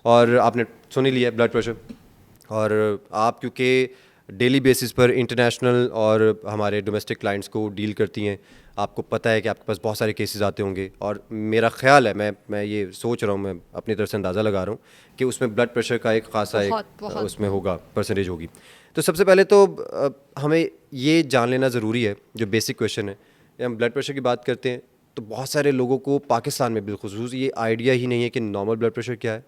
और आपने सुन ही लिया ब्लड प्रेशर, और आप क्योंकि डेली बेसिस पर इंटरनेशनल और हमारे डोमेस्टिक क्लाइंट्स को डील करती हैं, आपको पता है कि आपके पास बहुत सारे केसेस आते होंगे, और मेरा ख्याल है, मैं ये सोच रहा हूँ, मैं अपनी तरफ से अंदाज़ा लगा रहा हूँ कि उसमें ब्लड प्रेशर का एक खासा बहुत उसमें होगा, परसेंटेज होगी। तो सबसे पहले तो हमें ये जान लेना ज़रूरी है, जो बेसिक क्वेश्चन है, हम ब्लड प्रेशर की बात करते हैं तो बहुत सारे लोगों को पाकिस्तान में बिलखुसूस ये आइडिया ही नहीं है कि नॉर्मल ब्लड प्रेशर क्या है,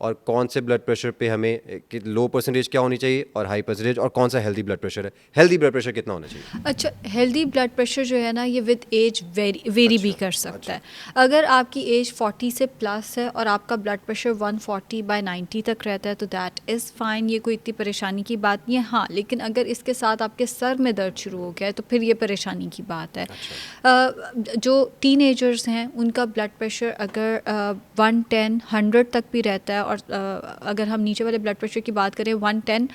और कौन से ब्लड प्रेशर पे हमें कि लो परसेंटेज क्या होनी चाहिए और हाई परसेंटेज, और कौन सा हेल्दी ब्लड प्रेशर है, हेल्दी ब्लड प्रेशर कितना होना चाहिए। अच्छा, हेल्दी ब्लड प्रेशर जो है ना, ये विद एज वेरी भी कर सकता है। अगर आपकी एज 40 से प्लस है और आपका ब्लड प्रेशर 140/90 तक रहता है तो दैट इज़ फाइन, ये कोई इतनी परेशानी की बात नहीं है। हाँ, लेकिन अगर इसके साथ आपके सर में दर्द शुरू हो गया है तो फिर ये परेशानी की बात है। जो टीनेजर्स हैं उनका ब्लड प्रेशर अगर 110 100 तक भी रहता है, और अगर हम नीचे वाले ब्लड प्रेशर की बात करें 110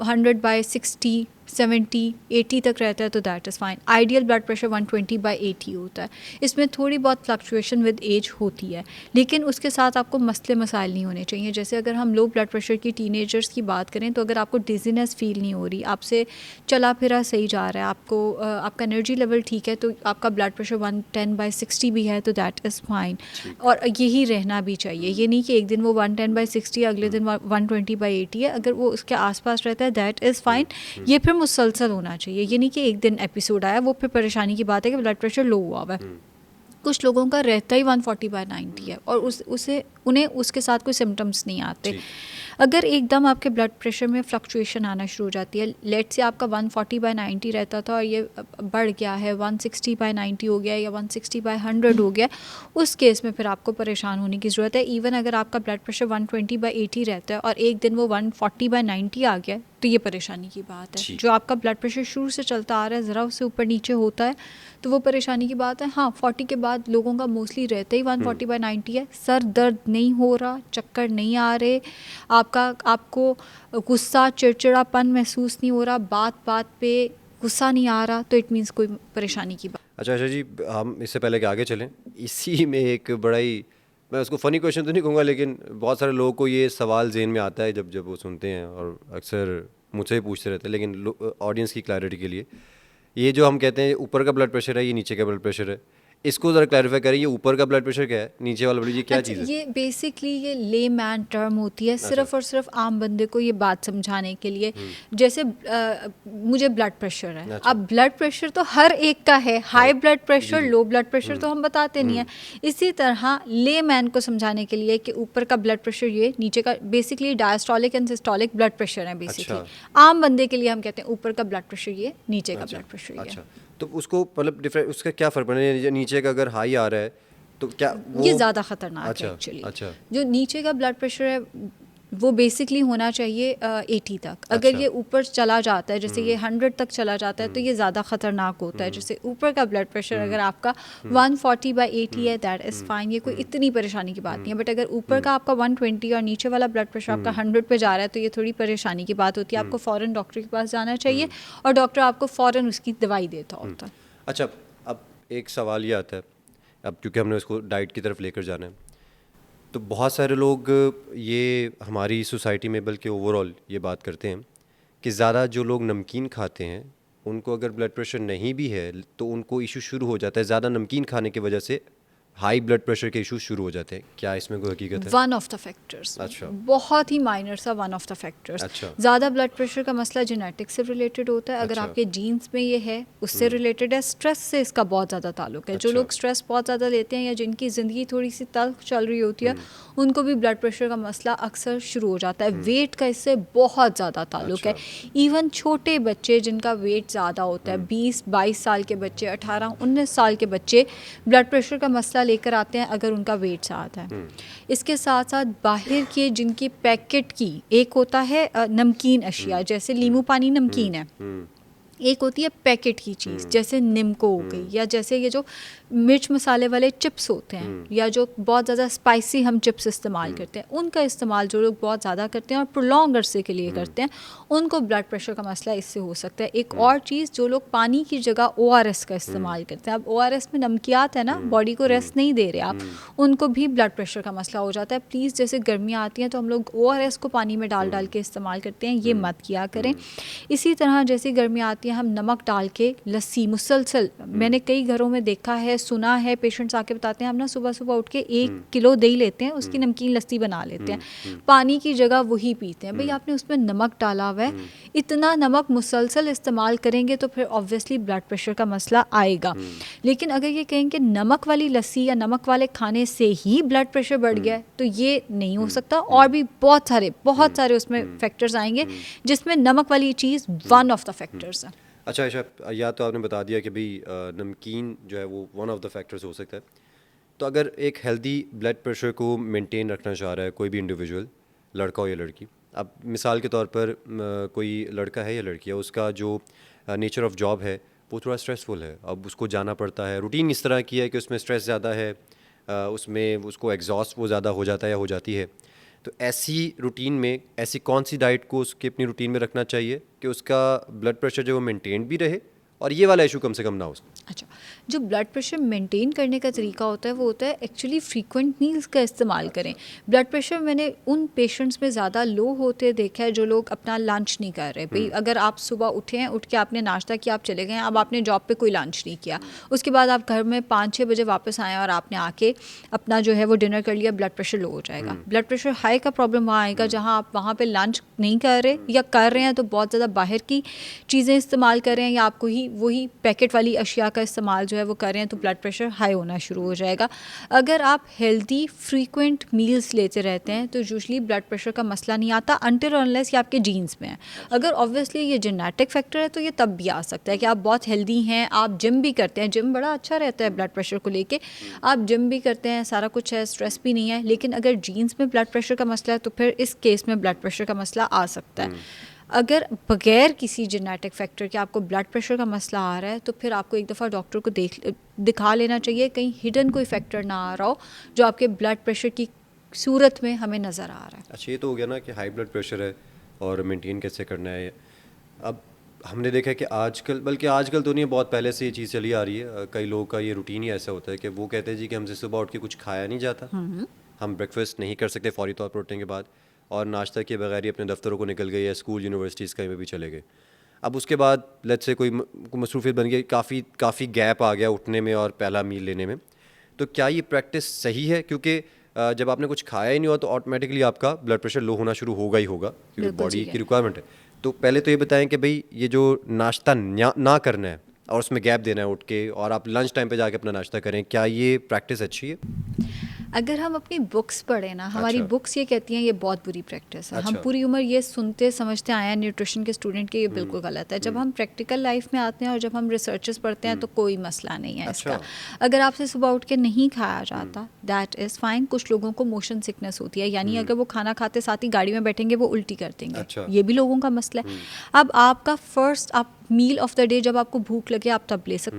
100/60 70 80 तक रहता है तो that is fine. Ideal blood pressure 120/80 होता है। इसमें थोड़ी बहुत फ्लक्चुएशन विद एज होती है, लेकिन उसके साथ आपको मसले मसाइल नहीं होने चाहिए। जैसे अगर हम लो ब्लड प्रेशर की टीनेजर्स की बात करें तो अगर आपको डिजीनेस फील नहीं हो रही, आपसे चला फिरा सही जा रहा है, आपको आपका एनर्जी लेवल ठीक है, तो आपका ब्लड प्रेशर 110/60 भी है तो दैट इज़ फाइन, और यही रहना भी चाहिए। ये नहीं कि एक दिन वो 110/60 अगले दिन 120/80 है, अगर वो उसके आसपास रहता है दैट इज़ फाइन। ये फिर मुसलसल होना चाहिए, ये नहीं कि एक दिन एपिसोड आया वो फिर परेशानी की बात है कि ब्लड प्रेशर लो हुआ है। कुछ लोगों का रहता ही 140/90 है और उन्हें उसके साथ कोई सिम्टम्स नहीं आते। अगर एकदम आपके ब्लड प्रेशर में फ्लक्चुएशन आना शुरू हो जाती है, लेट से आपका 140/90 रहता था और ये बढ़ गया है 160/90 हो गया या 160/100 हो गया, उस केस में फिर आपको परेशान होने की ज़रूरत है। इवन अगर आपका ब्लड प्रेशर 120/80 रहता है और एक दिन वो 140/90 आ गया तो ये परेशानी की बात है। जो आपका ब्लड प्रेशर शुरू से चलता आ रहा है, ज़रा उससे ऊपर नीचे होता है तो वो परेशानी की बात है। हाँ, 40 के बाद लोगों का मोस्टली रहता ही 140/90 है। सर दर्द नहीं हो रहा, चक्कर नहीं आ रहे, आपको गुस्सा चिड़चिड़ापन महसूस नहीं हो रहा, बात बात पे गुस्सा नहीं आ रहा, तो इट मीन्स कोई परेशानी की बात। अच्छा जी, हम इससे पहले कि आगे चलें, इसी में एक बड़ा ही, मैं उसको फ़नी क्वेश्चन तो नहीं कहूँगा, लेकिन बहुत सारे लोगों को ये सवाल ज़हन में आता है जब जब वो सुनते हैं, और अक्सर मुझसे ही पूछते रहते हैं, लेकिन ऑडियंस की क्लैरिटी के लिए, ये जो हम कहते हैं ऊपर का ब्लड प्रेशर है, ये नीचे का ब्लड प्रेशर है, इसको ज़रा क्लैरिफाई करें, ये ऊपर का ब्लड प्रेशर क्या है, नीचे वाला ब्लड, ये क्या चीज़ है? ये बेसिकली ये ले मैन टर्म होती है, सिर्फ और सिर्फ आम बंदे को ये बात समझाने के लिए। जैसे मुझे ब्लड प्रेशर है, अब ब्लड प्रेशर तो हर एक का है, high blood pressure, low blood pressure तो हम बताते नहीं है। इसी तरह ले मैन को समझाने के लिए कि ऊपर का ब्लड प्रेशर ये, नीचे का, basically diastolic and systolic blood pressure है बेसिकली। आम बंदे के लिए हम कहते हैं ऊपर का ब्लड प्रेशर ये, नीचे का ब्लड प्रेशर ये। तो उसको मतलब डिफरेंट, उसका क्या फ़र्क पड़ना है? नीचे का अगर हाई आ रहा है तो क्या वो, ये ज़्यादा ख़तरनाक है एक्चुअली। जो नीचे का ब्लड प्रेशर है वो बेसिकली होना चाहिए 80 तक। अगर ये ऊपर चला जाता है, जैसे ये 100 तक चला जाता है, तो ये ज़्यादा ख़तरनाक होता है। जैसे ऊपर का ब्लड प्रेशर अगर आपका 140/80 है दैट इज़ फाइन, ये कोई इतनी परेशानी की बात नहीं है। बट अगर ऊपर का आपका 120 और नीचे वाला ब्लड प्रेशर आपका 100 पे जा रहा है तो ये थोड़ी परेशानी की बात होती है। आपको फ़ौरन डॉक्टर के पास जाना चाहिए और डॉक्टर आपको फ़ौरन उसकी दवाई देता होता है। अच्छा, अब एक सवाल ये आता है, अब क्योंकि हमने उसको डाइट की तरफ लेकर जाना है, तो बहुत सारे लोग ये हमारी सोसाइटी में, बल्कि ओवरऑल ये बात करते हैं कि ज़्यादा जो लोग नमकीन खाते हैं उनको अगर ब्लड प्रेशर नहीं भी है तो उनको इशू शुरू हो जाता है, ज़्यादा नमकीन खाने की वजह से हाई ब्लड प्रेशर के इश्यूज शुरू हो जाते हैं। क्या इसमें कोई हकीकत है? वन ऑफ द फैक्टर्स, अच्छा, बहुत ही माइनर सा वन ऑफ द फैक्टर्स। अच्छा, ज़्यादा ब्लड प्रेशर का मसला जेनेटिक्स से रिलेटेड होता है। अगर अच्छा, आपके जीन्स में ये है उससे रिलेटेड है। स्ट्रेस से इसका बहुत ज़्यादा ताल्लुक है। जो लोग स्ट्रेस बहुत ज़्यादा लेते हैं या जिनकी ज़िंदगी थोड़ी सी तल्ख चल रही होती है उनको भी ब्लड प्रेशर का मसला अक्सर शुरू हो जाता है। वेट का इससे बहुत ज़्यादा ताल्लुक है। इवन छोटे बच्चे जिनका वेट ज़्यादा होता है, 20-22 साल के बच्चे, 18-19 साल के बच्चे ब्लड प्रेशर का मसला लेकर आते हैं अगर उनका वेट ज़्यादा है। इसके साथ साथ बाहर के जिनकी पैकेट की, एक होता है नमकीन अशिया, जैसे नींबू पानी नमकीन है, एक होती है पैकेट की चीज़, जैसे निम्को हो गई, या जैसे ये जो मिर्च मसाले वाले चिप्स होते हैं, या जो बहुत ज़्यादा स्पाइसी हम चिप्स इस्तेमाल करते हैं, उनका इस्तेमाल जो लोग बहुत ज़्यादा करते हैं और प्रोलॉन्ग अरसे के लिए करते हैं, उनको ब्लड प्रेशर का मसला इससे हो सकता है। एक और चीज़, जो लोग पानी की जगह ORS का इस्तेमाल करते हैं, अब ORS में नमकियात है ना, बॉडी को रेस्ट नहीं दे रहे आप, उनको भी ब्लड प्रेशर का मसला हो जाता है। प्लीज़, जैसे गर्मियाँ आती हैं तो हम लोग ORS को पानी में डाल डाल के इस्तेमाल करते हैं, ये मत किया करें। इसी तरह जैसे गर्मियाँ आती हैं, हम नमक डाल के लस्सी मुसलसल, मैंने कई घरों में देखा है, सुना है, पेशेंट्स आके बताते हैं, हम ना सुबह सुबह उठ के 1 किलो दही लेते हैं, उसकी नमकीन लस्सी बना लेते हैं, पानी की जगह वही पीते हैं। भाई, आपने उसमें नमक डाला हुआ है, इतना नमक मुसलसल इस्तेमाल करेंगे तो फिर ऑब्वियसली ब्लड प्रेशर का मसला आएगा। लेकिन अगर ये कहें कि नमक वाली लस्सी या नमक वाले खाने से ही ब्लड प्रेशर बढ़ गया है, तो ये नहीं हो सकता। और भी बहुत सारे उसमें फैक्टर्स आएंगे, जिसमें नमक वाली चीज़ वन ऑफ द फैक्टर्स है। अच्छा अच्छा, या तो आपने बता दिया कि भाई नमकीन जो है वो वन ऑफ द फैक्टर्स हो सकता है। तो अगर एक हेल्दी ब्लड प्रेशर को मेंटेन रखना चाह रहा है कोई भी इंडिविजुअल, लड़का हो या लड़की, अब मिसाल के तौर पर कोई लड़का है या लड़की है, उसका जो नेचर ऑफ जॉब है वो थोड़ा स्ट्रेसफुल है, अब उसको जाना पड़ता है, रूटीन इस तरह की है कि उसमें स्ट्रेस ज़्यादा है, उसमें उसको एग्जॉस्ट वो ज़्यादा हो जाता है या हो जाती है। तो ऐसी रूटीन में ऐसी कौन सी डाइट को उसके अपनी रूटीन में रखना चाहिए कि उसका ब्लड प्रेशर जो वो मेंटेन भी रहे और ये वाला इशू कम से कम ना हो उसको? अच्छा, जो ब्लड प्रेशर मेंटेन करने का तरीका होता है वो होता है एक्चुअली फ्रीक्वेंट मील्स का इस्तेमाल करें। ब्लड प्रेशर मैंने उन पेशेंट्स में ज़्यादा लो होते देखा है जो लोग अपना लंच नहीं कर रहे। भाई, अगर आप सुबह उठे हैं, उठ के आपने नाश्ता किया, आप चले गए, अब आपने जॉब पे कोई लंच नहीं किया, उसके बाद आप घर में 5-6 बजे वापस आए और आपने आके अपना जो है वो डिनर कर लिया, ब्लड प्रेशर लो हो जाएगा। ब्लड प्रेशर हाई का प्रॉब्लम वहाँ आएगा जहाँ आप वहाँ पर लंच नहीं कर रहे, या कर रहे हैं तो बहुत ज़्यादा बाहर की चीज़ें इस्तेमाल कर रहे हैं, या आपको ही वही पैकेट वाली अशिया का इस्तेमाल जो है वो कर रहे हैं, तो ब्लड प्रेशर हाई होना शुरू हो जाएगा। अगर आप हेल्दी फ्रीक्वेंट मील्स लेते रहते हैं तो यूजुअली ब्लड प्रेशर का मसला नहीं आता, अनटिल अनलेस ये आपके जीन्स में है। अगर ऑब्वियसली ये जेनेटिक फैक्टर है तो ये तब भी आ सकता है कि आप बहुत हेल्दी हैं, आप जिम भी करते हैं, जिम बड़ा अच्छा रहता है ब्लड प्रेशर को लेके, आप जिम भी करते हैं, सारा कुछ है, स्ट्रेस भी नहीं है, लेकिन अगर जीन्स में ब्लड प्रेशर का मसला है तो फिर इस केस में ब्लड प्रेशर का मसला आ सकता है। अगर बगैर किसी जेनेटिक फैक्टर के आपको ब्लड प्रेशर का मसला आ रहा है तो फिर आपको एक दफ़ा डॉक्टर को दिखा लेना चाहिए, कहीं हिडन कोई फैक्टर ना आ रहा हो जो आपके ब्लड प्रेशर की सूरत में हमें नज़र आ रहा है। अच्छा, ये तो हो गया ना कि हाई ब्लड प्रेशर है और मेंटेन कैसे करना है। अब हमने देखा है कि आजकल, बल्कि आजकल तो नहीं, बहुत पहले से ये चीज़ चली आ रही है, कई लोगों का ये रूटीन ही ऐसा होता है कि वो कहते हैं जी कि हमसे सुबह उठ के कुछ खाया नहीं जाता, हम ब्रेकफास्ट नहीं कर सकते फ़ौरी तौर पर उठने के बाद, और नाश्ता किए बगैर ही अपने दफ्तरों को निकल गए या स्कूल यूनिवर्सिटीज़ कहीं में भी चले गए। अब उसके बाद लेट्स से कोई मसरूफियत बन गई, काफ़ी गैप आ गया उठने में और पहला मील लेने में, तो क्या ये प्रैक्टिस सही है? क्योंकि जब आपने कुछ खाया ही नहीं हुआ तो ऑटोमेटिकली आपका ब्लड प्रेशर लो होना शुरू होगा ही होगा, क्योंकि बॉडी की रिक्वायरमेंट है। तो पहले तो ये बताएं कि भाई ये जो नाश्ता ना करना है और उसमें गैप देना है उठ के, और आप लंच टाइम पे जाके अपना नाश्ता करें, क्या ये प्रैक्टिस अच्छी है? अगर हम अपनी बुक्स पढ़ें ना, हमारी अच्छा। बुक्स ये कहती हैं ये बहुत बुरी प्रैक्टिस है। हम अच्छा। पूरी उम्र ये सुनते समझते आए हैं न्यूट्रिशन के स्टूडेंट के, ये बिल्कुल गलत है। जब हम प्रैक्टिकल लाइफ में आते हैं और जब हम रिसर्चेस पढ़ते हैं तो कोई मसला नहीं है इसका। अगर आपसे सुबह उठ के नहीं खाया जाता, दैट इज़ फाइन। कुछ लोगों को मोशन सिकनेस होती है, यानी अगर वो खाना खाते साथ ही गाड़ी में बैठेंगे वो उल्टी कर देंगे। अच्छा। ये भी लोगों का मसला है। अब आपका फर्स्ट आप मील ऑफ द डे, जब आपको भूख लगे आप तब ले सकते